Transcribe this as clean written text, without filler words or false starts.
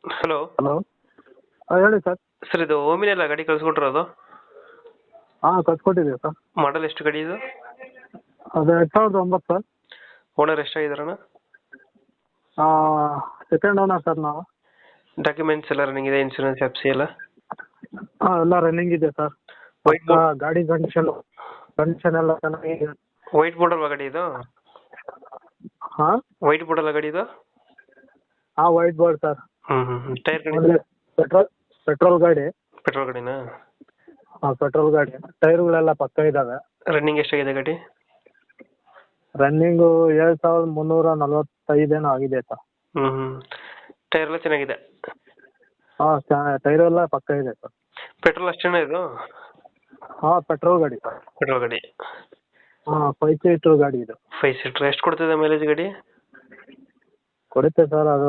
Hello. Hello. ಹೇಳಿ sir. Sir ಇದು ಓಮಿನಿಯಲ್ಲ ಗಾಡಿ ಕಳ್ಸ್ಕೊಟ್ಟಿರೋದು? ಹಾಂ ಕಳ್ಸ್ಕೊಟ್ಟಿದ್ದೀವಿ ಸರ್. ಮಾಡಲ್ ಎಷ್ಟು ಗಾಡಿ ಇದು? ಅದು 2009 ಸರ್. ಓನರ್ ಎಷ್ಟಾಗಿದಾರಣ? ಸೆಕೆಂಡ್ ಓನರ್ ಸರ್ ನಾವು. ಡಾಕ್ಯುಮೆಂಟ್ಸ್ ಎಲ್ಲ ರನ್ನಿಂಗ್ ಇದೆ, ಇನ್ಶೂರೆನ್ಸ್ ಎಫ್ ಸಿ ಎಲ್ಲ? ಹಾಂ ಎಲ್ಲ ರನ್ನಿಂಗ್ ಇದೆ ಸರ್. White board? ಗಾಡಿ ಕಂಡೀಷನ್ ಎಲ್ಲ ಚೆನ್ನಾಗಿದೆ. ವೈಟ್ ಬೋರ್ಡ್ ಅಲ್ವಾ ಗಾಡಿ ಇದು? ಹಾಂ ವೈಟ್ ಬೋರ್ಡ್ ಅಲ್ಲ ಗಾಡಿ ಇದು? ಹಾಂ ವೈಟ್ ಬೋರ್ಡ್ ಸರ್. ಟೈರ್ ಗಾಡಿ? ಪೆಟ್ರೋಲ್ ಗಾಡಿ. ಪೆಟ್ರೋಲ್ ಗಾಡಿನಾ? ಹಾಂ ಪೆಟ್ರೋಲ್ ಗಾಡಿ. ಟೈರ್ಗಳೆಲ್ಲ ಪಕ್ಕ ಇದ್ದಾವೆ. ರನ್ನಿಂಗ್ ಎಷ್ಟಾಗಿದೆ ಗಾಡಿ? ರನ್ನಿಂಗು 7345 ಏನೋ ಆಗಿದೆ ಸರ್. ಟೈರ್ ಎಲ್ಲ ಚೆನ್ನಾಗಿದೆ? ಹಾಂ ಟೈರ್ ಎಲ್ಲ ಪಕ್ಕ ಇದೆ ಸರ್. ಪೆಟ್ರೋಲ್ ಅಷ್ಟೇನಾ ಇದು? ಹಾಂ ಪೆಟ್ರೋಲ್ ಗಾಡಿ ಸರ್. ಪೆಟ್ರೋಲ್ ಗಾಡಿ. ಹಾಂ 5 ಸೀಟ್ರ್ ಗಾಡಿ ಇದು. 5 ಸೀಟರ್ ಎಷ್ಟು ಕೊಡ್ತದೆ ಮೈಲೇಜ್ ಗಾಡಿ? ಕೊಡುತ್ತೆ ಸರ್ ಅದು